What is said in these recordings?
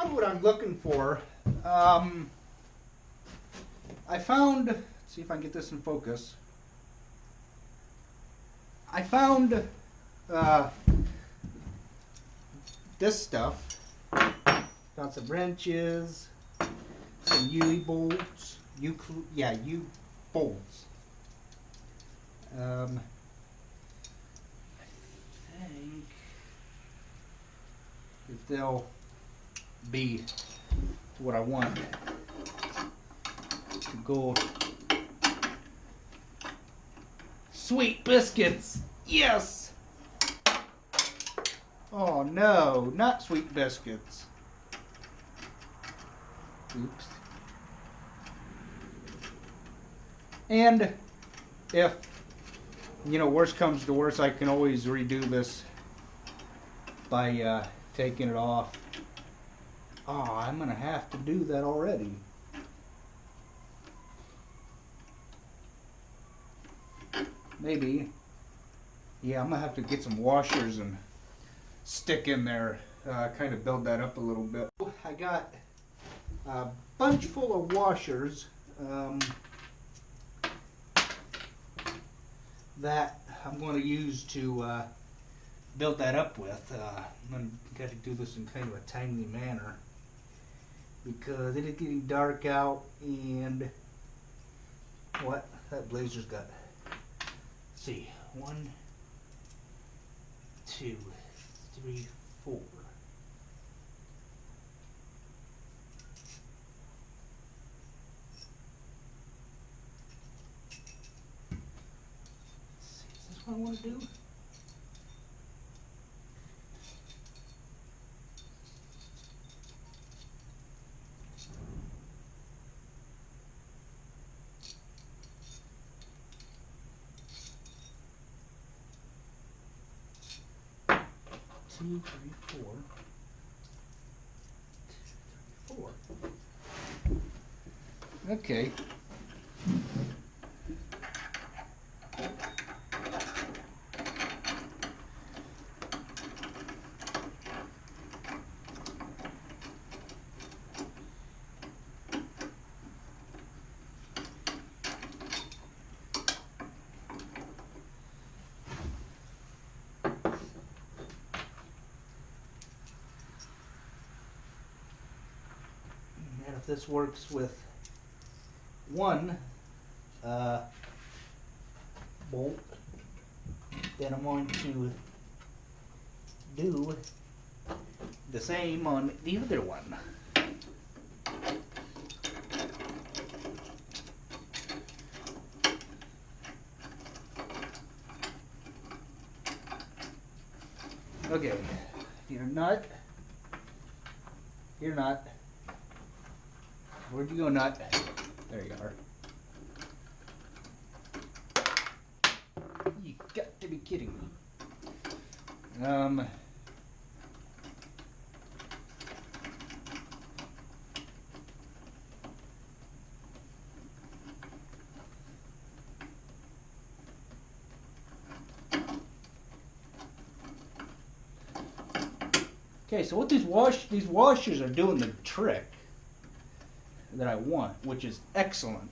found what I'm looking for. I found, let's see if I can get this in focus. I found this stuff. Found some wrenches, some U bolts, U bolts. I think if they'll be what I want to go. Sweet biscuits, yes. Oh no, not sweet biscuits. Oops. And if, worst comes to worst, I can always redo this by taking it off. Oh, I'm going to have to do that already. Maybe. Yeah, I'm going to have to get some washers and stick in there, kind of build that up a little bit. I got a bunch full of washers that I'm going to use to build that up with. I'm going to got to do this in kind of a timely manner because it is getting dark out, and what that blazer's got. Let's see, 1, 2, 3, 4. I want to do. Two, three, four. 2, 3, 4. Okay. If this works with one bolt, then I'm going to do the same on the other one. Okay, your nut, your nut. Where'd you go, nut? There you are. You got to be kidding me. Okay, so what these washers are doing the trick that I want, which is excellent.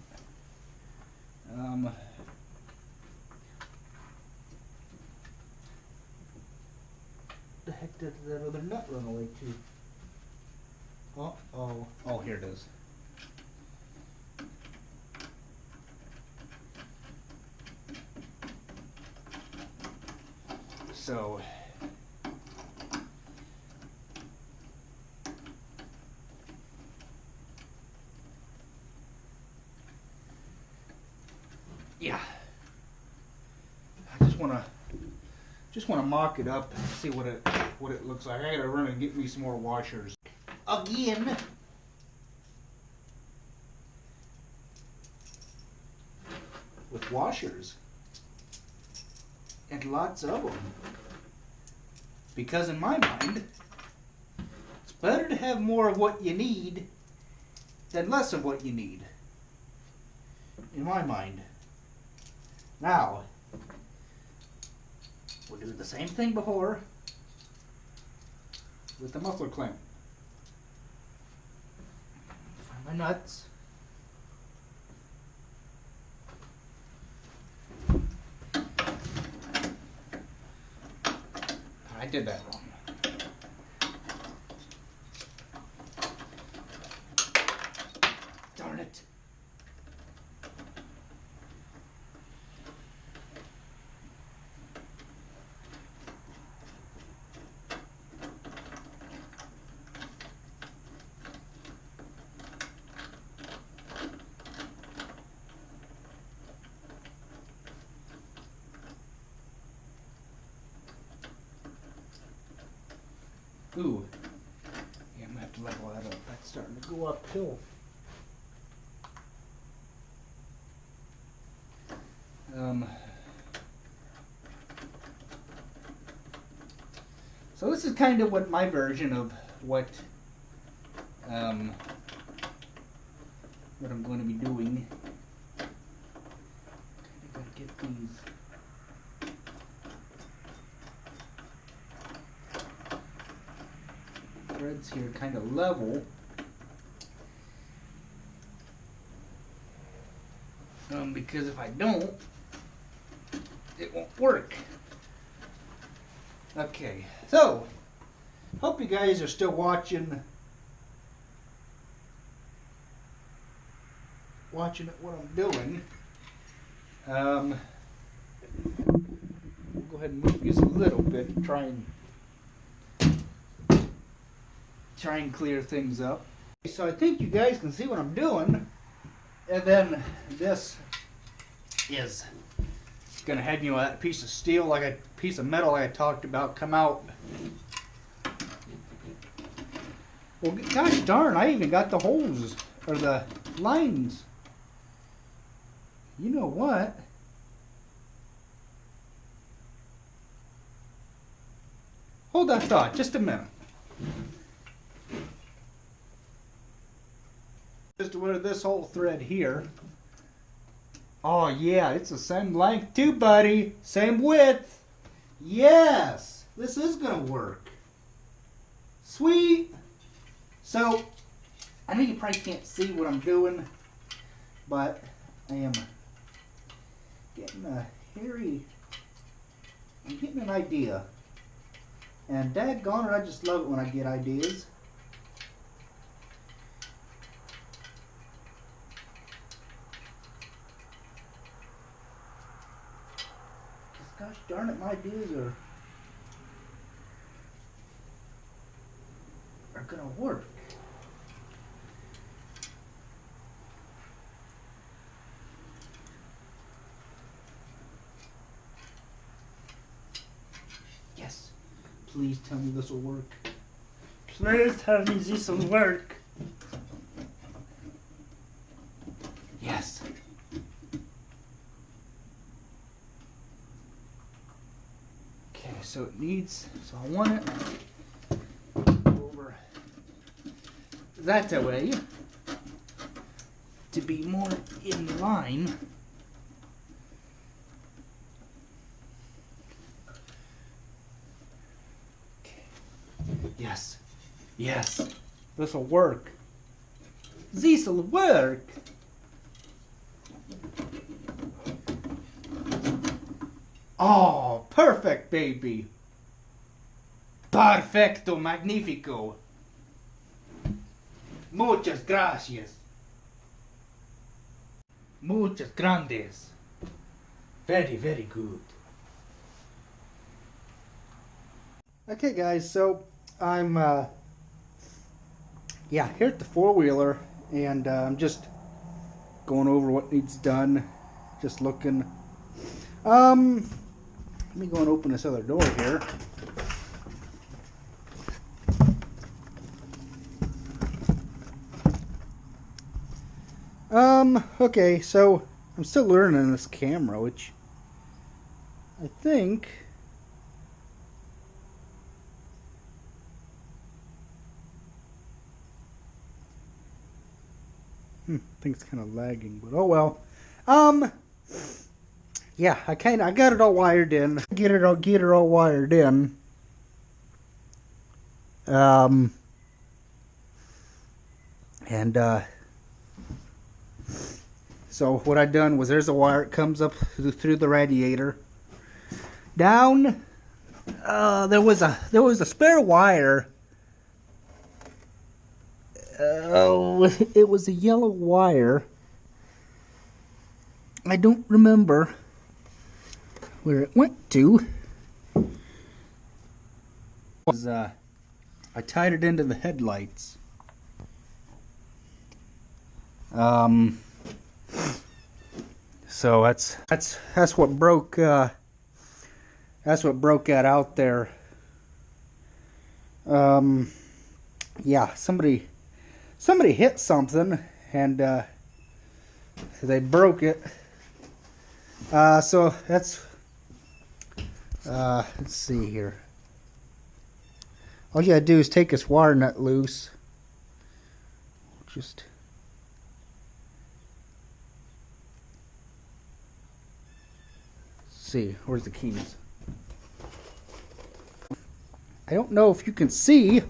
The heck did that other nut run away to? Oh, here it is. So yeah, I just wanna mock it up and see what it looks like. I gotta run and get me some more washers again. With washers, and lots of them, because in my mind it's better to have more of what you need than less of what you need, in my mind. Now we'll do the same thing before with the muffler clamp. nuts. I did that wrong. Darn it. Ooh. Yeah, I'm gonna have to level that up. That's starting to go uphill. So this is kind of what my version of what I'm going to be doing. Kind of gotta get these threads here kind of level. Because if I don't, it won't work. Okay, so hope you guys are still watching what I'm doing. We'll go ahead and move these a little bit and try and clear things up. So I think you guys can see what I'm doing, and then this is gonna have, you know, that piece of steel, like a piece of metal like I talked about, come out. Well, gosh darn, I even got the holes or the lines. You know what? Hold that thought just a minute. Just wear this whole thread here. Oh yeah, it's the same length too, buddy. Same width. Yes, this is gonna work. Sweet. So, I know you probably can't see what I'm doing, but I am getting I'm getting an idea. And daggone it, I just love it when I get ideas. Gosh darn it, my ideas are gonna work. Yes. Please tell me this will work. Please tell me this will work. Yes. Okay, so it needs, so I want it over that way to be more in line. Yes, yes, this will work. This will work. Oh, perfect, baby. Perfecto, magnifico. Muchas gracias. Muchas grandes. Very, very good. Okay, guys, so I'm here at the four-wheeler, and I'm just going over what needs done, just looking. Let me go and open this other door here. Okay, so I'm still learning this camera, which I think I think it's kind of lagging, but oh well. Yeah, I got it all wired in. Get it all wired in. And So what I done was, there's a wire. It comes up through the radiator. Down, there was a spare wire. It was a yellow wire. I don't remember where it went to. I tied it into the headlights. So that's what broke. That's what broke that out there. Yeah, somebody hit something and they broke it. So that's let's see here. All you gotta do is take this wire nut loose. Just see, where's the keys? I don't know if you can see.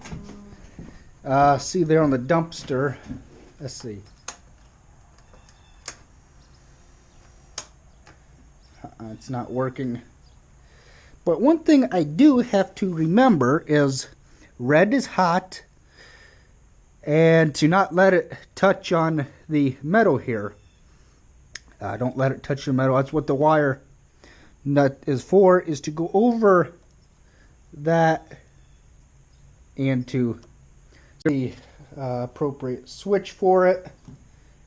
See there on the dumpster. Let's see. It's not working. But one thing I do have to remember is red is hot, and to not let it touch on the metal here. Don't let it touch the metal. That's what the wire nut is for, is to go over that and to the appropriate switch for it.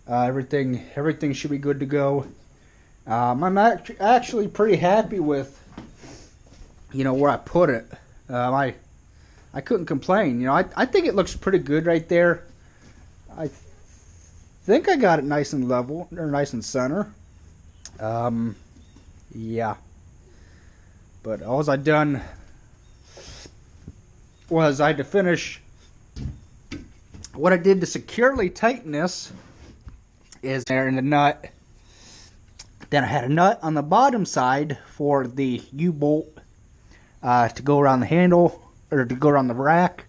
Everything should be good to go. I'm actually pretty happy with, where I put it. I couldn't complain. I think it looks pretty good right there. I think I got it nice and level, or nice and center. Yeah. But all I done was I had to finish. What I did to securely tighten this is there in the nut. Then I had a nut on the bottom side for the U-bolt to go around the handle, or to go around the rack.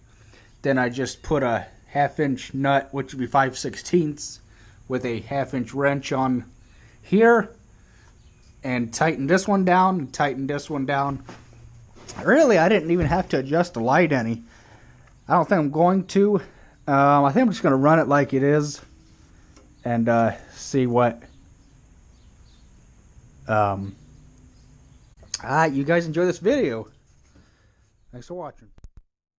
Then I just put a 1/2-inch nut, which would be 5/16, with a 1/2-inch wrench on here, and tightened this one down, and tightened this one down. Really, I didn't even have to adjust the light any. I don't think I'm going to. I think I'm just going to run it like it is, and see what. You guys enjoy this video. Thanks for watching.